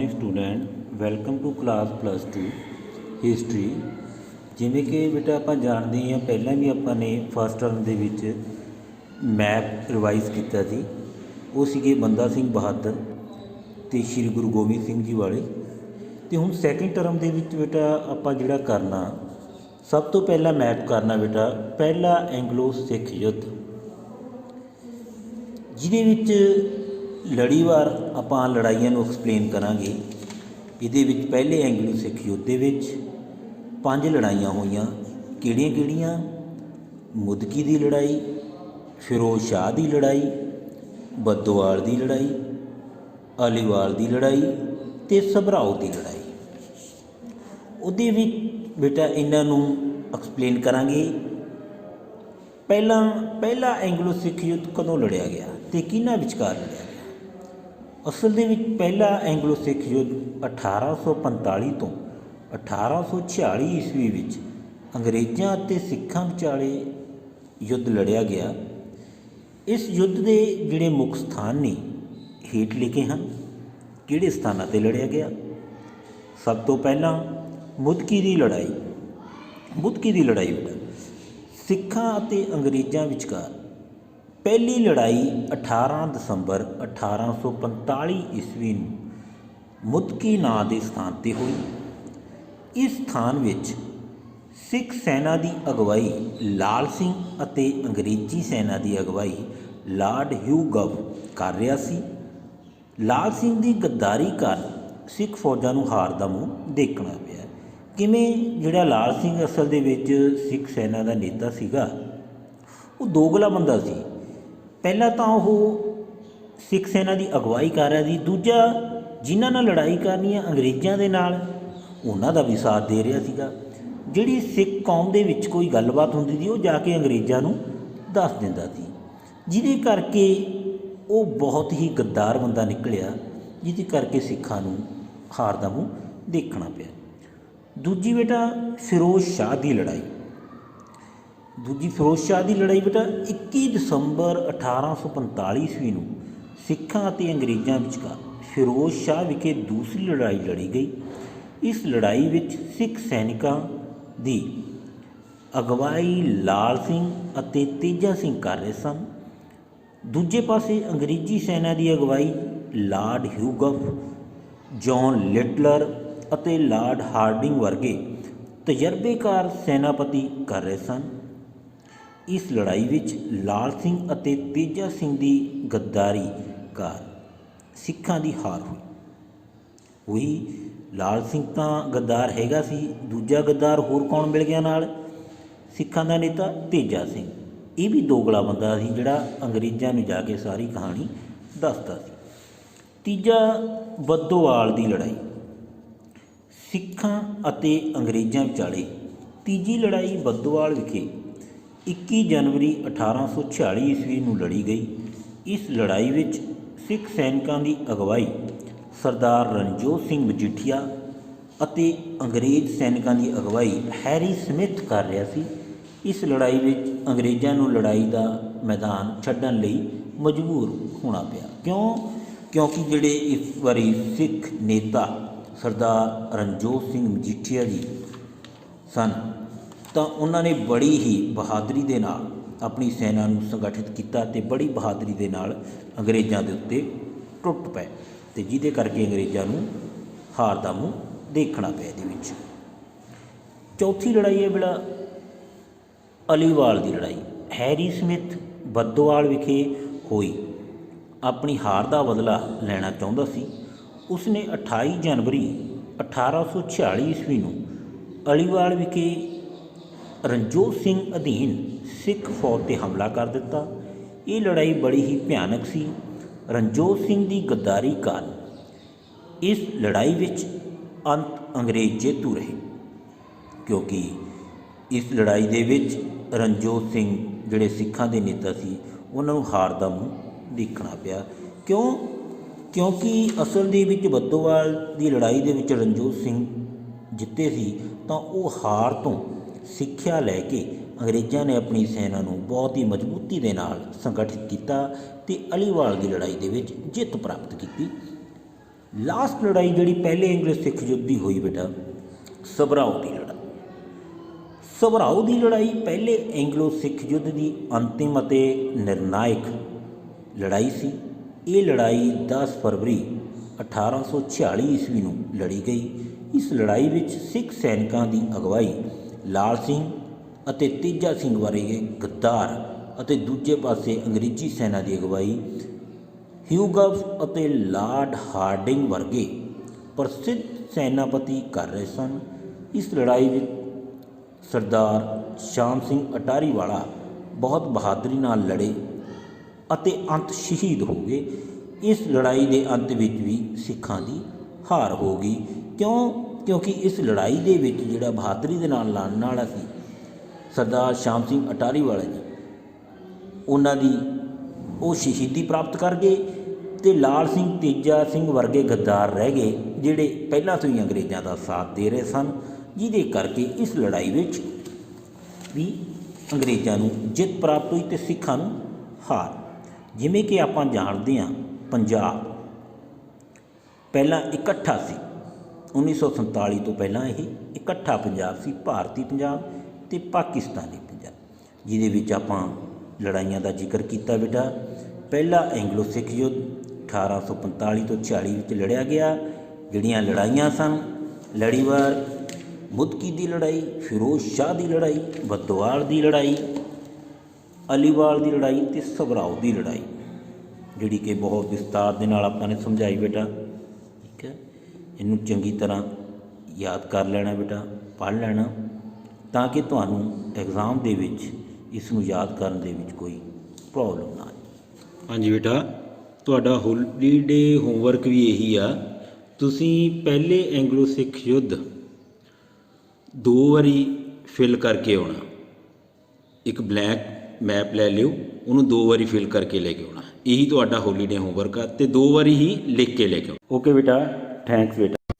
Morning student welcome to class +2 history. जिमें कि बेटा आप जानते हैं पहला भी आपने फस्ट टर्म के मैप रिवाइज किया सी, वो सीगे बंदा सिंह बहादुर तो श्री गुरु गोबिंद सिंह जी वाले। तो हुण सैकेंड टर्म के बेटा आप जिहड़ा करना, सब तो पहला मैप करना बेटा पहला एंगलो सिख युद्ध, जिहदे विच लड़ीवार आपां लड़ाइयां नूं एक्सप्लेन करांगे। इहदे विच पहले एंगलो सिख युद्ध दे विच 5 लड़ाइयां होईयां। किहड़ियां-किहड़ियां? मुदकी की लड़ाई, फिरोज शाह की लड़ाई, बद्दोवाल की लड़ाई, अलीवाल की लड़ाई ते सभराओ की लड़ाई। उहदे विच बेटा इन्हां नूं एक्सप्लेन करांगे। पहला एंगलो सिख युद्ध कदों लड़िया गया ते किहनां विचकार लड़िया गया? असल दे विच पहला एंगलो सिख युद्ध 1845 तो 1846 ईस्वी विच अंग्रेज़ां ते सिखां विचाले युद्ध लड़िया गया। इस युद्ध के जिहड़े मुख स्थान ने हेठ लिखे हैं। किहड़े स्थानां ते लड़िया गया? सब तो पहला मुदकी की लड़ाई। मुदकी की लड़ाई बेटा सिखां अते अंग्रेज़ां विचकार पहली लड़ाई 18 दसंबर 1845 ईस्वी नूं मुदकी नां के स्थान पर हुई। इस स्थान विच सिख सैना की अगवाई लाल सिंह अते अंग्रेज़ी सैना की अगवाई लॉर्ड ह्यू गव कर रहा सी। लाल सिंह की गद्दारी कारण सिख फौजां नूं हार दा मूँह देखना पिया। किवें? जिहड़ा लाल सिंह असल दे विच सिख सैना का नेता सीगा, वो दोगला बंदा सी। पहला तो वह सिख सैना की अगवाई कर रहा सी, दूजा जिन्हां नाल लड़ाई करनी है अंग्रेज़ां दे नाल उन्हां दा भी साथ दे रहा सीगा। जिहड़ी सिख कौम दे विच कोई गलबात हुंदी सी, वो जाके अंग्रेज़ां नूं दस दिंदा सी, जिहदे करके वो बहुत ही गद्दार बंदा निकलिया, जिहदे करके सिखां नूं हार दा मूँह देखना पिया। दूजी बेटा फिरोज शाह की लड़ाई। दूजी फिरोज शाह की लड़ाई बेटा 21 दसंबर 1845 ईस्वी नूं सिखां अते अंग्रेज़ां विचकार फिरोज शाह विखे दूसरी लड़ाई लड़ी गई। इस लड़ाई विच सिख सैनिकां दी अगवाई लाल सिंह अते तेजा सिंह कर रहे सन। दूजे पासे अंग्रेज़ी सैना की अगवाई लॉर्ड ह्यू गव, जॉन लिटलर अते लॉर्ड हार्डिंग वर्गे तजर्बेकार सैनापति कर रहे सन। इस लड़ाई विच लाल सिंह अते तेजा सिंह की गद्दारी कार सिखां की हार हुई। लाल सिंह तो गद्दार हैगा सी, दूजा गद्दार होर कौन मिल गया नाल? सिखां का नेता तेजा सिंह। ये भी दोगला बंदा सी, जिहड़ा अंग्रेज़ां नूं जाके सारी कहानी दसदा सी। तीजा बद्दोवाल की लड़ाई। सिखां अते अंग्रेज़ां विचाले तीजी लड़ाई बद्दोवाल विखे 21 जनवरी 1846 ईस्वी नूं लड़ी गई। इस लड़ाई विच सिख सैनिकां की अगवाई सरदार रणजोत सिंह मजीठिया अते अंग्रेज़ सैनिकां की अगवाई हैरी स्मिथ कर रहा सी। इस लड़ाई विच अंग्रेज़ां नूं लड़ाई का मैदान छड्डण लई मजबूर होना पिया। क्यों? क्योंकि जिहड़े इस बारी सिख नेता सरदार रणजोत सिंह मजीठिया जी सन, तो उन्होंने बड़ी ही बहादरी दे नाल अपनी सैना नूं संगठित किया ते बड़ी बहादरी दे नाल अंग्रेज़ां दे उत्ते टुट पे, ते जिहदे करके अंग्रेज़ां नूं हार दा मूँह देखना पिया। इहदे विच चौथी लड़ाई है बेटा अलीवाल की लड़ाई। हैरी स्मिथ बद्दोवाल विखे होई अपनी हार का बदला लेना चाहुंदा सी। उसने 28 जनवरी 1846 ईस्वी नूं अलीवाल विखे रणजोत सिंह अधीन सिख फौज पर हमला कर दिता। ये लड़ाई बड़ी ही भयानक सी। रणजोत सिंह की गद्दारी कारण इस लड़ाई विच अंत अंग्रेज़ जेतू रहे, क्योंकि इस लड़ाई दे विच रणजोत सिंह जिहड़े सिखां दे नेता सी, उन्हां नूं हार दा मूँह देखना पिया। क्यों? क्योंकि असल दे विच बद्दोवाल की लड़ाई दे विच रणजोत सिंह जिते सी, तो वो हार तो सिक्ख्या लैके अंग्रेज़ां ने अपनी सैना नूं बहुत ही मजबूती दे नाल संगठित किया ते अलीवाल की लड़ाई दे विच जित प्राप्त की। ਲਾਸਟ ਲੜਾਈ ਜਿਹੜੀ ਪਹਿਲੇ ਇੰਗਲਿਸ਼ ਸਿੱਖ ਯੁੱਧ ਦੀ ਹੋਈ ਬੇਟਾ, ਸਭਰਾਓ ਦੀ ਲੜਾਈ। ਸਭਰਾਓ ਦੀ ਲੜਾਈ ਪਹਿਲੇ ਐਂਗਲੋ ਸਿੱਖ ਯੁੱਧ ਦੀ ਅੰਤਿਮ ਅਤੇ ਨਿਰਣਾਇਕ ਲੜਾਈ ਸੀ। ਇਹ ਲੜਾਈ 10 ਫਰਵਰੀ 1846 ਈਸਵੀ ਨੂੰ ਲੜੀ ਗਈ। ਇਸ ਲੜਾਈ ਵਿੱਚ ਸਿੱਖ ਸੈਨਿਕਾਂ ਦੀ ਅਗਵਾਈ ਲਾਲ ਸਿੰਘ ਅਤੇ ਤੇਜਾ ਸਿੰਘ ਵਰਗੇ ਗੱਦਾਰ ਅਤੇ ਦੂਜੇ ਪਾਸੇ ਅੰਗਰੇਜ਼ੀ ਸੈਨਾ ਦੀ ਅਗਵਾਈ ਹਿਊਗਸ ਅਤੇ ਲਾਰਡ ਹਾਰਡਿੰਗ ਵਰਗੇ ਪ੍ਰਸਿੱਧ ਸੈਨਾਪਤੀ ਕਰ ਰਹੇ ਸਨ। ਇਸ ਲੜਾਈ ਵਿੱਚ ਸਰਦਾਰ ਸ਼ਾਮ ਸਿੰਘ ਅਟਾਰੀ ਵਾਲਾ ਬਹੁਤ ਬਹਾਦਰੀ ਨਾਲ ਲੜੇ ਅਤੇ ਅੰਤ ਸ਼ਹੀਦ ਹੋ ਗਏ। ਇਸ ਲੜਾਈ ਦੇ ਅੰਤ ਵਿੱਚ ਵੀ ਸਿੱਖਾਂ ਦੀ ਹਾਰ ਹੋ ਗਈ। ਕਿਉਂਕਿ ਇਸ ਲੜਾਈ ਦੇ ਵਿੱਚ ਜਿਹੜਾ ਬਹਾਦਰੀ ਦੇ ਨਾਲ ਲੜਨ ਵਾਲਾ ਸੀ ਸਰਦਾਰ ਸ਼ਾਮ ਸਿੰਘ ਅਟਾਰੀ ਵਾਲਾ ਜੀ, ਉਹਨਾਂ ਦੀ ਉਹ ਸ਼ਹੀਦੀ ਪ੍ਰਾਪਤ ਕਰ ਗਏ ਅਤੇ ਲਾਲ ਸਿੰਘ ਤੇਜਾ ਸਿੰਘ ਵਰਗੇ ਗੱਦਾਰ ਰਹਿ ਗਏ ਜਿਹੜੇ ਪਹਿਲਾਂ ਤੋਂ ਹੀ ਅੰਗਰੇਜ਼ਾਂ ਦਾ ਸਾਥ ਦੇ ਰਹੇ ਸਨ, ਜਿਹਦੇ ਕਰਕੇ ਇਸ ਲੜਾਈ ਵਿੱਚ ਵੀ ਅੰਗਰੇਜ਼ਾਂ ਨੂੰ ਜਿੱਤ ਪ੍ਰਾਪਤ ਹੋਈ ਅਤੇ ਸਿੱਖਾਂ ਨੂੰ ਹਾਰ। ਜਿਵੇਂ ਕਿ ਆਪਾਂ ਜਾਣਦੇ ਹਾਂ, ਪੰਜਾਬ ਪਹਿਲਾਂ ਇਕੱਠਾ ਸੀ। 1947 ਤੋਂ ਪਹਿਲਾਂ ਇਹ ਇਕੱਠਾ ਪੰਜਾਬ ਸੀ, ਭਾਰਤੀ ਪੰਜਾਬ ਅਤੇ ਪਾਕਿਸਤਾਨੀ ਪੰਜਾਬ, ਜਿਹਦੇ ਵਿੱਚ ਆਪਾਂ ਲੜਾਈਆਂ ਦਾ ਜ਼ਿਕਰ ਕੀਤਾ ਬੇਟਾ। ਪਹਿਲਾ ਐਂਗਲੋ ਸਿੱਖ ਯੁੱਧ 1845 ਤੋਂ 46 ਵਿੱਚ ਲੜਿਆ ਗਿਆ। ਜਿਹੜੀਆਂ ਲੜਾਈਆਂ ਸਨ, ਲੜੀਵਾਰ ਮੁਦਕੀ ਦੀ ਲੜਾਈ, ਫਿਰੋਜ਼ ਸ਼ਾਹ ਦੀ ਲੜਾਈ, ਬਦਵਾਲ ਦੀ ਲੜਾਈ, ਅਲੀਵਾਲ ਦੀ ਲੜਾਈ ਅਤੇ ਸਭਰਾਓ ਦੀ ਲੜਾਈ, ਜਿਹੜੀ ਕਿ ਬਹੁਤ ਵਿਸਤਾਰ ਦੇ ਨਾਲ ਆਪਾਂ ਨੇ ਸਮਝਾਈ ਬੇਟਾ। ਠੀਕ ਹੈ, ਇਹਨੂੰ ਚੰਗੀ ਤਰ੍ਹਾਂ ਯਾਦ ਕਰ ਲੈਣਾ ਬੇਟਾ, ਪੜ੍ਹ ਲੈਣਾ, ਤਾਂ ਕਿ ਤੁਹਾਨੂੰ ਐਗਜ਼ਾਮ ਦੇ ਵਿੱਚ ਇਸ ਨੂੰ ਯਾਦ ਕਰਨ ਦੇ ਵਿੱਚ ਕੋਈ ਪ੍ਰੋਬਲਮ ਨਾ ਆਏ। ਹਾਂਜੀ ਬੇਟਾ, ਤੁਹਾਡਾ ਹੋਲੀਡੇ ਹੋਮਵਰਕ ਵੀ ਇਹੀ ਆ। ਤੁਸੀਂ ਪਹਿਲੇ ਐਂਗਲੋ ਸਿੱਖ ਯੁੱਧ 2 ਵਾਰੀ ਫਿਲ ਕਰਕੇ ਆਉਣਾ। ਇੱਕ ਬਲੈਂਕ ਮੈਪ ਲੈ ਲਿਓ, ਉਹਨੂੰ 2 ਵਾਰੀ ਫਿਲ ਕਰਕੇ ਲੈ ਕੇ ਆਉਣਾ। ਇਹੀ ਤੁਹਾਡਾ ਹੋਲੀਡੇ ਹੋਮਵਰਕ ਆ, ਅਤੇ 2 ਵਾਰੀ ਹੀ ਲਿਖ ਕੇ ਲੈ ਕੇ ਆਉਣਾ। ਓਕੇ ਬੇਟਾ, ਥੈਂਕਸ ਬੇਟਾ।